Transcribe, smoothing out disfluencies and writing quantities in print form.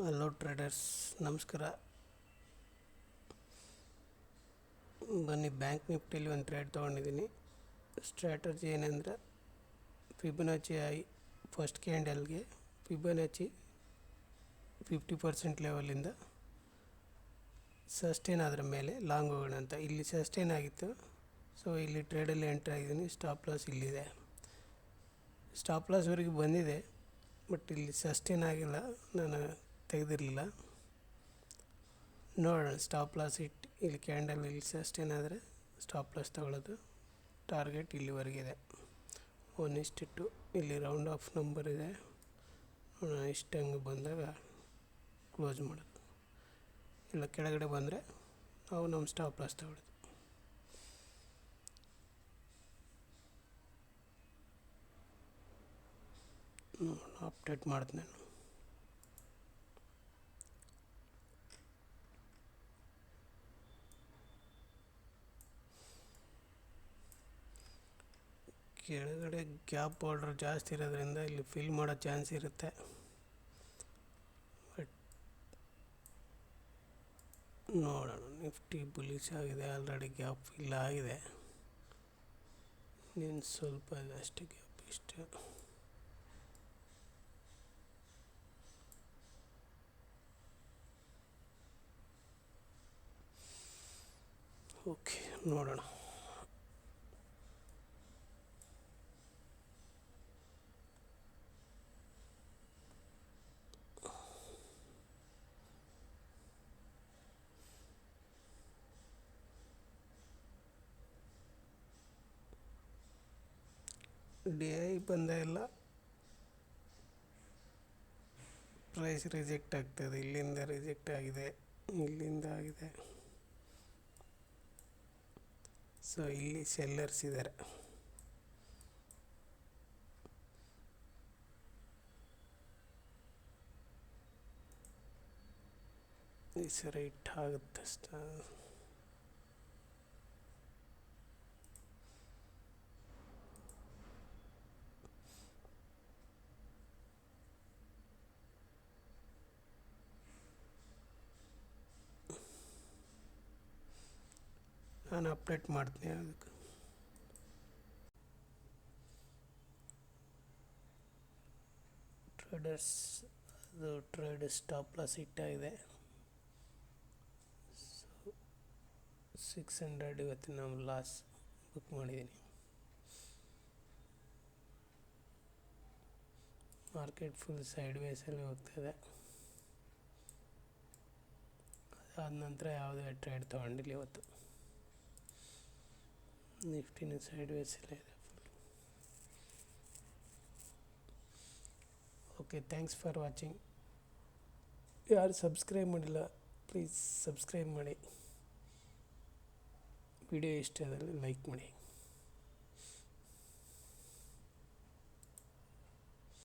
Hello traders, ನಮಸ್ಕಾರ. ಬನ್ನಿ, bank ನಿಫ್ಟಿಲಿ ಒಂದು ಟ್ರೇಡ್ ತೊಗೊಂಡಿದ್ದೀನಿ. ಸ್ಟ್ರಾಟಜಿ ಏನಂದರೆ ಫಿಬೊನಾಚಿ ಐ ಫಸ್ಟ್ ಕ್ಯಾಂಡಲ್ಗೆ ಫಿಬೊನಾಚಿ 50% ಲೆವೆಲಿಂದ ಸಸ್ಟೈನ್ ಆದ್ರ ಮೇಲೆ ಲಾಂಗ್ ಹೋಗೋಣ ಅಂತ. ಇಲ್ಲಿ ಸಸ್ಟೈನ್ ಆಗಿತ್ತು, ಸೊ ಇಲ್ಲಿ ಟ್ರೇಡಲ್ಲಿ ಎಂಟ್ರ್ ಆಗಿದ್ದೀನಿ. ಸ್ಟಾಪ್ ಲಾಸ್ ಇಲ್ಲಿದೆ. ಸ್ಟಾಪ್ ಲಾಸ್ವರೆಗೆ ಬಂದಿದೆ, ಬಟ್ ಇಲ್ಲಿ ಸಸ್ಟೈನ್ ಆಗಿಲ್ಲ, ನಾನು ತೆಗೆದಿರಲಿಲ್ಲ. ನೋಡೋಣ, ಸ್ಟಾಪ್ ಲಾಸ್ ಇಟ್ಟು ಇಲ್ಲಿ ಕ್ಯಾಂಡಲ್ ಇಲ್ಲಿ ಸಸ್ಟೈನ್ ಆದರೆ ಸ್ಟಾಪ್ ಲಾಸ್ ತಗೊಳ್ಳೋದು. ಟಾರ್ಗೆಟ್ ಇಲ್ಲಿವರೆಗಿದೆ 1:2. ಇಲ್ಲಿ ರೌಂಡ್ ಆಫ್ ನಂಬರ್ ಇದೆ, ಇಷ್ಟು ಹಂಗೆ ಬಂದಾಗ ಕ್ಲೋಸ್ ಮಾಡೋದು. ಇಲ್ಲ ಕೆಳಗಡೆ ಬಂದರೆ ನಾವು ನಮ್ಮ ಸ್ಟಾಪ್ ಲಾಸ್ ತಗೊಳ್ಳೋದು. ಅಪ್ಡೇಟ್ ಮಾಡ್ತೀನಿ ನಾನು. ಕೆಳಗಡೆ ಗ್ಯಾಪ್ ಆರ್ಡರ್ ಜಾಸ್ತಿ ಇರೋದ್ರಿಂದ ಇಲ್ಲಿ ಫಿಲ್ ಮಾಡೋ ಚಾನ್ಸ್ ಇರುತ್ತೆ. ಬಟ್ ನೋಡೋಣ. ನಿಫ್ಟಿ ಬುಲಿಶ್ ಆಗಿದೆ, ಆಲ್ರೆಡಿ ಗ್ಯಾಪ್ ಫಿಲ್ ಆಗಿದೆ. ನೀನು ಸ್ವಲ್ಪ ಇದೆ ಅಷ್ಟೇ ಗ್ಯಾಪ್, ಇಷ್ಟೇ. ಓಕೆ, ನೋಡೋಣ. ಡಿ ಐ ಬಂದೇ ಇಲ್ಲ, ಪ್ರೈಸ್ ರಿಜೆಕ್ಟ್ ಆಗ್ತದೆ. ಇಲ್ಲಿಂದ ರಿಜೆಕ್ಟ್ ಆಗಿದೆ, ಇಲ್ಲಿಂದ ಆಗಿದೆ. ಸೊ ಇಲ್ಲಿ ಸೆಲ್ಲರ್ಸ್ ಇದ್ದಾರೆ. ಈ ಸರಿ ಹಿಟ್ ಆಗುತ್ತೆ ಅಷ್ಟ. ನಾನು ಅಪ್ಡೇಟ್ ಮಾಡ್ತೀನಿ ಅದಕ್ಕೆ. ಟ್ರೇಡರ್ಸ್ ಅದು ಟ್ರೇಡ್ ಸ್ಟಾಪ್ ಲಾಸ್ ಹಿಟ್ಟಾಗಿದೆ. 600 ಇವತ್ತು ನಾವು ಲಾಸ್ ಬುಕ್ ಮಾಡಿದ್ದೀನಿ. ಮಾರ್ಕೆಟ್ ಫುಲ್ ಸೈಡ್ ವೇಸಲ್ಲಿ ಹೋಗ್ತಾಯಿದೆ. ಅದಾದ ನಂತರ ಯಾವುದೇ ಟ್ರೇಡ್ ತೊಗೊಂಡಿಲ್ಲ ಇವತ್ತು. ನಿಫ್ಟಿನ ಸೈಡ್ ವೇಸಲ್ಲೇ ಇದೆ full. Okay, thanks for watching. ಯಾರು ಸಬ್ಸ್ಕ್ರೈಬ್ ಮಾಡಿಲ್ಲ, ಪ್ಲೀಸ್ ಸಬ್ಸ್ಕ್ರೈಬ್ ಮಾಡಿ. ವಿಡಿಯೋ ಇಷ್ಟ ಆದರೆ ಲೈಕ್ ಮಾಡಿ.